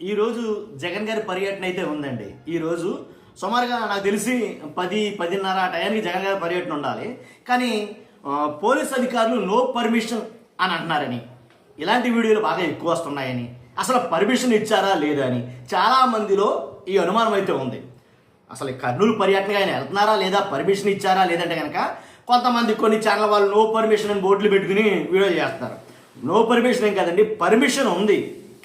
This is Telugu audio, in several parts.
ఈరోజు జగన్ గారి పర్యటన అయితే ఉందండి. ఈరోజు సుమారుగా నాకు తెలిసి 10-10:30 ఆ టయానికి జగన్ గారి పర్యటన ఉండాలి. కానీ పోలీస్ అధికారులు నో పర్మిషన్ అని అంటున్నారని, ఇలాంటి వీడియోలు బాగా ఎక్కువ వస్తున్నాయని, అసలు పర్మిషన్ ఇచ్చారా లేదా అని చాలా మందిలో ఈ అనుమానం అయితే ఉంది. అసలు కర్నూలు పర్యటనగా ఆయన వెళ్తున్నారా లేదా, పర్మిషన్ ఇచ్చారా లేదంటే కనుక కొంతమంది కొన్ని ఛానల్ వాళ్ళు నో పర్మిషన్ అని బోర్డులు పెట్టుకుని వీడియో చేస్తారు. నో పర్మిషన్ ఏం కాదండి, పర్మిషన్ ఉంది,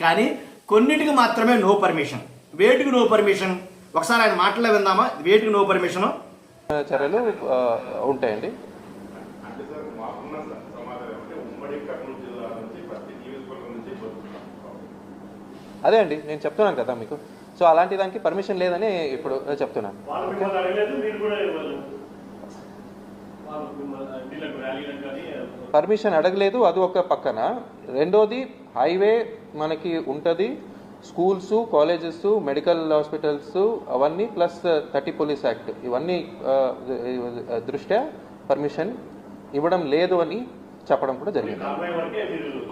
కానీ కొన్నిటికి మాత్రమే నో పర్మిషన్. వేటికి నో పర్మిషన్ ఒకసారి ఆయన మాటలో విందామా? వేటికి నో పర్మిషన్ చర్యలు ఉంటాయండి. అదే అండి నేను చెప్తున్నాను కదా మీకు. సో అలాంటి దానికి పర్మిషన్ లేదని ఇప్పుడు చెప్తున్నాను. పర్మిషన్ అడగలేదు, అది ఒక పక్కన. రెండోది హైవే మనకి ఉంటుంది, స్కూల్స్, కాలేజెస్, మెడికల్ హాస్పిటల్స్ అవన్నీ ప్లస్ 30 పోలీస్ యాక్ట్ ఇవన్నీ దృష్ట్యా పర్మిషన్ ఇవ్వడం లేదు అని చెప్పడం కూడా జరిగింది.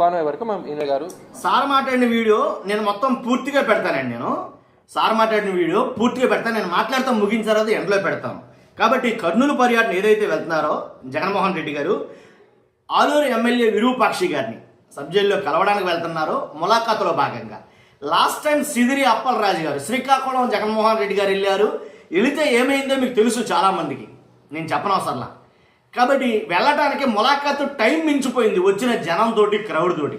కాన్వాయ్ వరకు మా ఈయన గారు సార్ మాట్లాడిన వీడియో నేను మొత్తం పూర్తిగా పెడతానండి. నేను సార్ మాట్లాడిన వీడియో పూర్తిగా పెడతాను. నేను మాట్లాడతాం ముగించిన తర్వాత ఎండ్లో పెడతాను. కాబట్టి కర్నూలు పర్యటన ఏదైతే వెళ్తున్నారో జగన్మోహన్ రెడ్డి గారు ఆలూరు ఎమ్మెల్యే విరూపాక్షి గారిని సబ్ జైల్లో కలవడానికి వెళ్తున్నారో ములాఖాతులో భాగంగా లాస్ట్ టైం సిదిరి అప్పలరాజు గారు శ్రీకాకుళం జగన్మోహన్ రెడ్డి గారు వెళ్ళారు. వెళితే ఏమైందో మీకు తెలుసు చాలామందికి, నేను చెప్పనవసరంలా. కాబట్టి వెళ్ళటానికి ములాఖాతు టైం మించిపోయింది వచ్చిన జనంతో, క్రౌడ్ తోటి.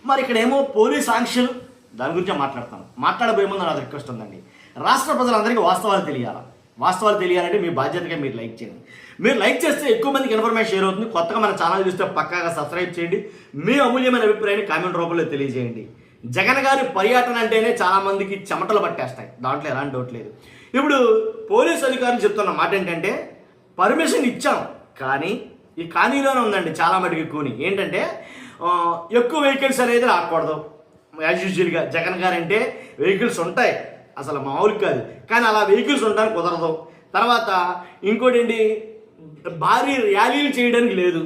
మరి ఇక్కడ ఏమో పోలీస్ ఆంక్షలు, దాని గురించే మాట్లాడతాను. మాట్లాడబోయే ముందు నాకు రిక్వెస్ట్ ఉందండి, రాష్ట్ర ప్రజలందరికీ వాస్తవాలు తెలియాలా. వాస్తవాలు తెలియాలంటే మీ బాధ్యతగా మీరు లైక్ చేయండి. మీరు లైక్ చేస్తే ఎక్కువ మందికి ఇన్ఫర్మేషన్ షేర్ అవుతుంది. కొత్తగా మన ఛానల్ చూస్తే పక్కాగా సబ్స్క్రైబ్ చేయండి. మీ అమూల్యమైన అభిప్రాయాన్ని కామెంట్ రూపంలో తెలియజేయండి. జగన్ గారి పర్యటన అంటేనే చాలా మందికి చెమటలు పట్టేస్తాయి, దాంట్లో ఎలాంటి డౌట్ లేదు. ఇప్పుడు పోలీస్ అధికారులు చెప్తున్న మాట ఏంటంటే పర్మిషన్ ఇచ్చాం, కానీ ఈ కానీలోనే ఉందండి చాలా మటుకు కూని. ఏంటంటే ఎక్కువ వెహికల్స్ అనేది రాకూడదు. యాజ్ యూజువల్గా జగన్ గారు అంటే వెహికల్స్ ఉంటాయి, అసలు మామూలు కాదు, కానీ అలా వెహికల్స్ ఉండడానికి కుదరదు. తర్వాత ఇంకోటి ఏంటి, భారీ ర్యాలీలు చేయడానికి లేదు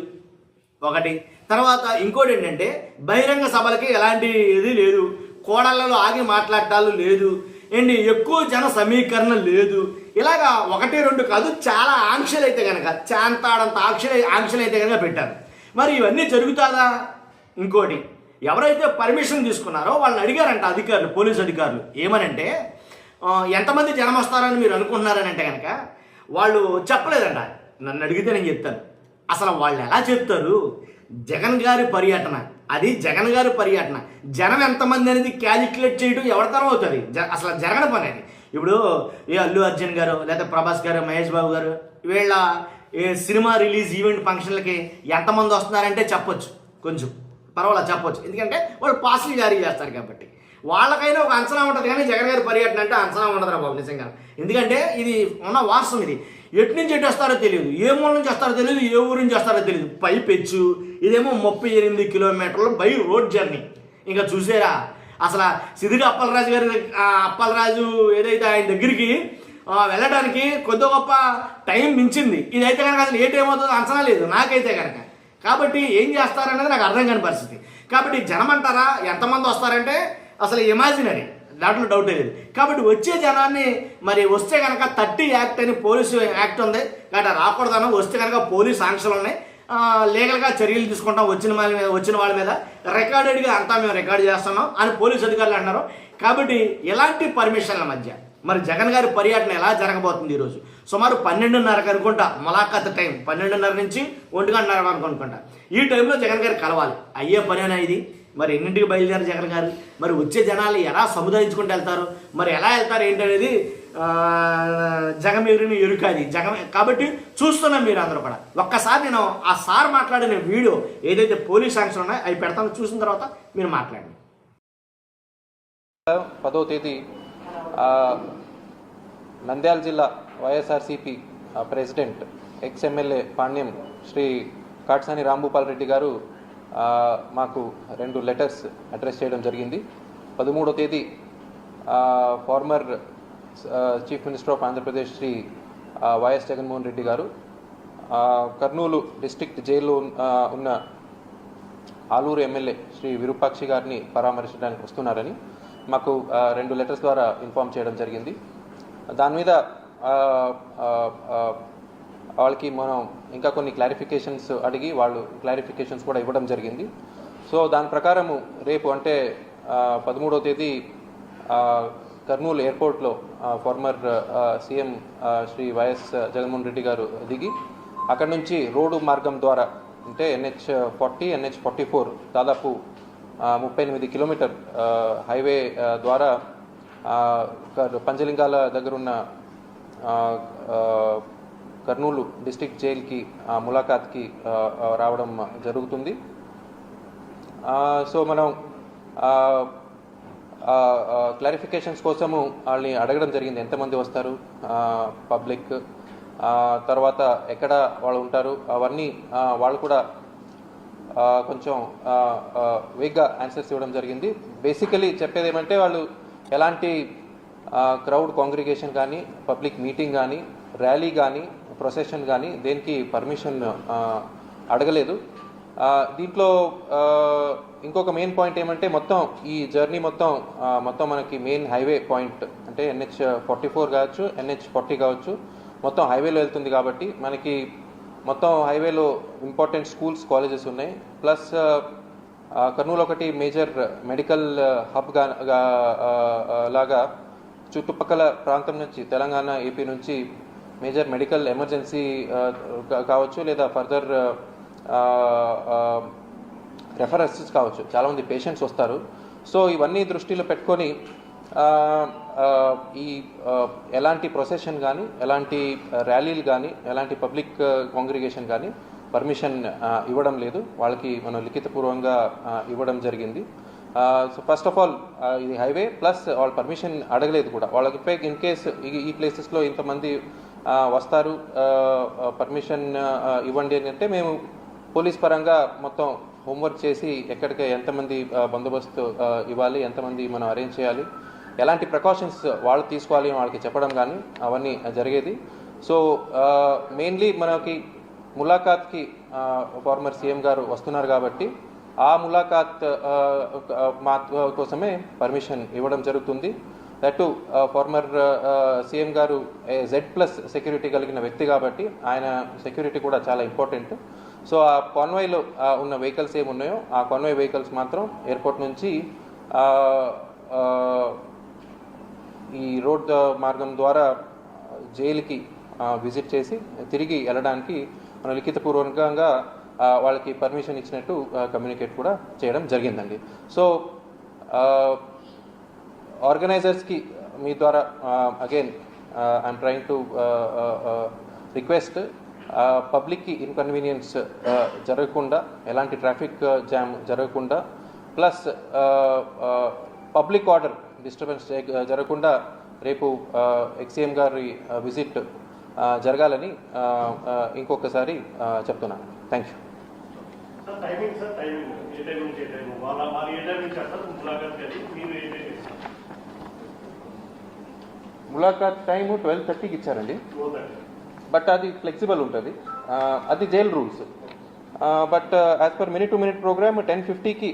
ఒకటి. తర్వాత ఇంకోటి ఏంటంటే బహిరంగ సభలకి ఎలాంటి ఇది లేదు, కోడళ్లలో ఆగి మాట్లాడటాలు లేదు, ఏంటి ఎక్కువ జన సమీకరణ లేదు. ఇలాగా 1-2 కాదు, చాలా ఆంక్షలు అయితే కనుక, చాంతాడంత ఆంక్షలు అయితే కనుక పెట్టారు. మరి ఇవన్నీ జరుగుతుందా? ఇంకోటి, ఎవరైతే పర్మిషన్ తీసుకున్నారో వాళ్ళని అడిగారంట అధికారులు, పోలీసు అధికారులు ఏమనంటే ఎంతమంది జనం వస్తారని మీరు అనుకుంటున్నారని అంటే కనుక వాళ్ళు చెప్పలేదంట. నన్ను అడిగితే నేను చెప్తాను. అసలు వాళ్ళు ఎలా చెప్తారు? జగన్ గారి పర్యటన, అది జగన్ గారి పర్యటన, జనం ఎంతమంది అనేది క్యాలిక్యులేట్ చేయడం ఎవరితరం అవుతుంది? అసలు జరగని పని అది. ఇప్పుడు ఏ అల్లు అర్జున్ గారు లేదా ప్రభాస్ గారు, మహేష్ బాబు గారు వీళ్ళ సినిమా రిలీజ్ ఈవెంట్ ఫంక్షన్లకి ఎంతమంది వస్తున్నారంటే చెప్పొచ్చు, కొంచెం పర్వాలేదు చెప్పొచ్చు. ఎందుకంటే వాళ్ళు పాసులు జారీ చేస్తారు కాబట్టి వాళ్ళకైనా ఒక అంచనా ఉంటుంది. కానీ జగన్ గారి పర్యటన అంటే అంచనా ఉండదురా బాబు నిజంగా. ఎందుకంటే ఇది ఉన్న వాస్తవం. ఇది ఎటు నుంచి ఎటు వస్తారో తెలియదు, ఏ మూల నుంచి వస్తారో తెలియదు, ఏ ఊరు నుంచి వస్తారో తెలియదు. పైపెచ్చు ఇదేమో 38 కిలోమీటర్లు బై రోడ్ జర్నీ. ఇంకా చూసారా అసలు సిదిరి అప్పలరాజు ఏదైతే ఆయన దగ్గరికి వెళ్ళడానికి కొద్ది గొప్ప టైం మించింది. ఇదైతే కనుక అసలు ఏ టైం అవుతుందో అంచనా లేదు నాకైతే కనుక. కాబట్టి ఏం చేస్తారనేది నాకు అర్థం కాని పరిస్థితి. కాబట్టి జనం అంటారా ఎంతమంది వస్తారంటే అసలు ఇమాజినరీ, దాంట్లో డౌటే లేదు. కాబట్టి వచ్చే జనాన్ని మరి వస్తే కనుక 30 యాక్ట్ అని పోలీసు యాక్ట్ ఉంది కాబట్టి రాకూడదన్నా, వస్తే కనుక పోలీస్ ఆంక్షలు ఉన్నాయి, లీగల్గా చర్యలు తీసుకుంటాం వచ్చిన వాళ్ళ మీద రికార్డెడ్గా అంతా మేము రికార్డు చేస్తున్నాం అని పోలీసు అధికారులు అంటున్నారు. కాబట్టి ఇలాంటి పర్మిషన్ల మధ్య మరి జగన్ గారి పర్యటన ఎలా జరగబోతుంది? ఈరోజు సుమారు 12:30కి అనుకుంటా ములాఖాత్ టైం, 12:30 నుంచి 1:30 వరకు అనుకుంటా. ఈ టైంలో జగన్ గారు కలవాలి. అయ్యే పనేనా ఇది? మరి ఎన్నింటికి బయలుదేరారు జగన్ గారు? మరి వచ్చే జనాలు ఎలా సముదాయించుకుంటూ వెళ్తారు? మరి ఎలా వెళ్తారు ఏంటనేది జగమెరిని ఎరుకాది జగం. కాబట్టి చూస్తున్నాం మీరు అందరూ కూడా. ఒక్కసారి నేను ఆ సార్ మాట్లాడిన వీడియో ఏదైతే పోలీస్ ఆంక్షలు ఉన్నాయో అవి పెడతాను, చూసిన తర్వాత మీరు మాట్లాడండి. 10వ తేదీ నంద్యాల జిల్లా వైఎస్ఆర్సీపీ ప్రెసిడెంట్ ఎక్స్ఎమ్మెల్యే పాణ్యం శ్రీ కాట్సాని రాంభూపాల్ రెడ్డి గారు మాకు 2 లెటర్స్ అడ్రస్ చేయడం జరిగింది. 13వ తేదీ former chief minister of Andhra Pradesh Shri YS Jaganmohan Reddy garu Kurnool district జైల్లో ఉన్న ఆలూరు ఎమ్మెల్యే శ్రీ విరూపాక్షి గారిని పరామర్శించడానికి వస్తున్నారని, మాకు 2 లెటర్స్ ద్వారా ఇన్ఫామ్ చేయడం జరిగింది. దాని మీద వాళ్ళకి మనం ఇంకా కొన్ని క్లారిఫికేషన్స్ అడిగి వాళ్ళు క్లారిఫికేషన్స్ కూడా ఇవ్వడం జరిగింది. సో దాని ప్రకారము రేపు అంటే 13వ తేదీ కర్నూలు ఎయిర్పోర్ట్లో ఫార్మర్ సీఎం శ్రీ వైఎస్ జగన్మోహన్ రెడ్డి గారు దిగి అక్కడి నుంచి రోడ్డు మార్గం ద్వారా అంటే NH40 NH44 దాదాపు 38 కిలోమీటర్ హైవే ద్వారా పంచలింగాల దగ్గరున్న కర్నూలు డిస్ట్రిక్ట్ జైలుకి ములాఖాత్కి రావడం జరుగుతుంది. సో మనం క్లారిఫికేషన్స్ కోసము వాళ్ళని అడగడం జరిగింది, ఎంతమంది వస్తారు, పబ్లిక్, తర్వాత ఎక్కడ వాళ్ళు ఉంటారు, అవన్నీ వాళ్ళు కూడా కొంచెం వేగ్గా ఆన్సర్స్ ఇవ్వడం జరిగింది. బేసికలీ చెప్పేది ఏమంటే వాళ్ళు ఎలాంటి క్రౌడ్ కాంగ్రిగేషన్ కానీ, పబ్లిక్ మీటింగ్ కానీ, ర్యాలీ కానీ, ప్రొసెషన్ కానీ దేనికి పర్మిషన్ అడగలేదు. దీంట్లో ఇంకొక మెయిన్ పాయింట్ ఏమంటే మొత్తం ఈ జర్నీ మొత్తం మనకి మెయిన్ హైవే పాయింట్ అంటే NH44 కావచ్చు, NH40 కావచ్చు, మొత్తం హైవేలో వెళ్తుంది కాబట్టి మనకి మొత్తం హైవేలో ఇంపార్టెంట్ స్కూల్స్, కాలేజెస్ ఉన్నాయి. ప్లస్ కర్నూలు ఒకటి మేజర్ మెడికల్ హబ్ లాగా చుట్టుపక్కల ప్రాంతం నుంచి తెలంగాణ, ఏపీ నుంచి మేజర్ మెడికల్ ఎమర్జెన్సీ కావచ్చు లేదా ఫర్దర్ రెఫరెన్సెస్ కావచ్చు, చాలామంది పేషెంట్స్ వస్తారు. సో ఇవన్నీ దృష్టిలో పెట్టుకొని ఈ ఎలాంటి ప్రొసెషన్ కానీ, ఎలాంటి ర్యాలీలు కానీ, ఎలాంటి పబ్లిక్ కాంగ్రిగేషన్ కానీ పర్మిషన్ ఇవ్వడం లేదు. వాళ్ళకి మనం లిఖితపూర్వకంగా ఇవ్వడం జరిగింది. సో ఫస్ట్ ఆఫ్ ఆల్ ఇది హైవే ప్లస్ వాళ్ళు పర్మిషన్ అడగలేదు కూడా. వాళ్ళకి ఇన్ కేస్ ఈ ప్లేసెస్లో ఇంతమంది వస్తారు, పర్మిషన్ ఇవ్వండి అని అంటే మేము పోలీస్ పరంగా మొత్తం హోంవర్క్ చేసి ఎక్కడికి ఎంతమంది బందోబస్తు ఇవ్వాలి, ఎంతమంది మనం అరేంజ్ చేయాలి, ఎలాంటి ప్రికాషన్స్ వాళ్ళు తీసుకోవాలి వాళ్ళకి చెప్పడం కానీ అవన్నీ జరిగేది. సో మెయిన్లీ మనకి ములాఖాత్కి ఫార్మర్ సీఎం గారు వస్తున్నారు కాబట్టి ఆ ములాఖాత్ కోసమే పర్మిషన్ ఇవ్వడం జరుగుతుంది. దట్ ఫార్మర్ సీఎం గారు Z+ సెక్యూరిటీ కలిగిన వ్యక్తి కాబట్టి ఆయన సెక్యూరిటీ కూడా చాలా ఇంపార్టెంట్. సో ఆ కాన్వాయ్లో ఉన్న వెహికల్స్ ఏమున్నాయో ఆ కాన్వాయ్ వెహికల్స్ మాత్రం ఎయిర్పోర్ట్ నుంచి ఈ రోడ్ మార్గం ద్వారా జైలుకి విజిట్ చేసి తిరిగి వెళ్ళడానికి మనం లిఖితపూర్వకంగా వాళ్ళకి పర్మిషన్ ఇచ్చినట్టు కమ్యూనికేట్ కూడా చేయడం జరిగిందండి. సో ఆర్గనైజర్స్కి మీ ద్వారా again I'm trying to request పబ్లిక్కి ఇన్కన్వీనియన్స్ జరగకుండా, ఎలాంటి ట్రాఫిక్ జామ్ జరగకుండా, ప్లస్ పబ్లిక్ ఆర్డర్ డిస్టర్బెన్స్ జరగకుండా రేపు ఎక్స్ఎం గారి విజిట్ జరగాలని ఇంకొకసారి చెప్తున్నాను. Thank you. ములాఖాత్ టైము 12:30కి ఇచ్చారండి, బట్ అది ఫ్లెక్సిబుల్ ఉంటుంది, అది jail rules. But as per minute to minute programme 10:50కి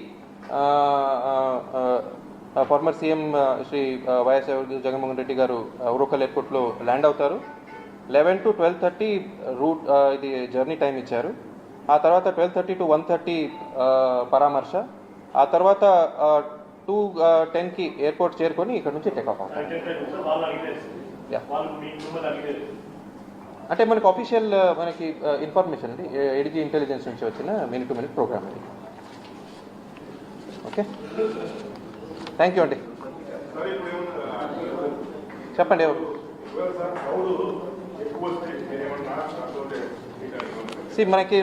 ఫార్మర్ సీఎం శ్రీ వైఎస్ జగన్మోహన్ రెడ్డి గారు ఉరకల్ ఎయిర్పోర్ట్లో ల్యాండ్ అవుతారు. 11 to 12:30 రూట్ ఇది జర్నీ టైం ఇచ్చారు. ఆ తర్వాత 12:30 to 1:30 పరామర్శ. ఆ తర్వాత 2:10కి ఎయిర్పోర్ట్ చేరుకొని ఇక్కడ నుంచి టేకాఫ్ అవుతారు. అంటే మనకి అఫీషియల్ మనకి ఇన్ఫర్మేషన్ అండి, ADG ఇంటెలిజెన్స్ నుంచి వచ్చిన మినిట్ టు మినిట్ ప్రోగ్రామ్ అండి. ఓకే, థ్యాంక్ యూ అండి. చెప్పండి. మనకి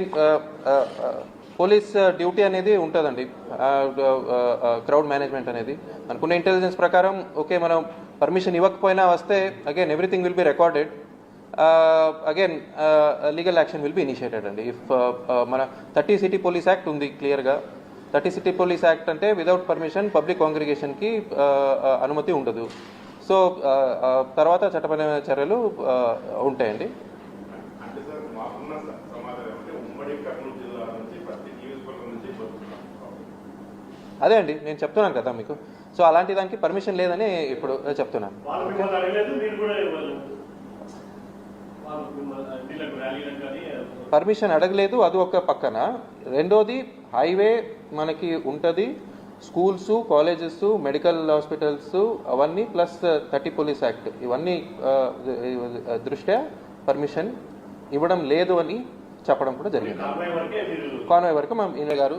పోలీస్ డ్యూటీ అనేది ఉంటుందండి, క్రౌడ్ మేనేజ్మెంట్ అనేది. అనుకున్న ఇంటెలిజెన్స్ ప్రకారం ఓకే, మనం పర్మిషన్ ఇవ్వకపోయినా వస్తే again everything will be recorded, again legal action will be initiated అండి. ఇఫ్ మన 30 సిటీ పోలీస్ యాక్ట్ ఉంది క్లియర్గా. 30 సిటీ పోలీస్ యాక్ట్ అంటే విదౌట్ పర్మిషన్ పబ్లిక్ కాంగ్రిగేషన్కి అనుమతి ఉండదు. సో తర్వాత చట్టపరమైన చర్యలు ఉంటాయండి. అదే అండి నేను చెప్తున్నాను కదా మీకు. సో అలాంటి దానికి పర్మిషన్ లేదని ఇప్పుడు చెప్తున్నాను. పర్మిషన్ అడగలేదు, అది ఒక పక్కన. రెండోది హైవే మనకి ఉంటుంది, స్కూల్స్, కాలేజెస్, మెడికల్ హాస్పిటల్స్ అవన్నీ ప్లస్ 30 పోలీస్ యాక్ట్ ఇవన్నీ దృష్ట్యా పర్మిషన్ ఇవ్వడం లేదు అని చెప్పడం కూడా జరిగింది. కాన్వాయ్ వరకు మా ఈయన గారు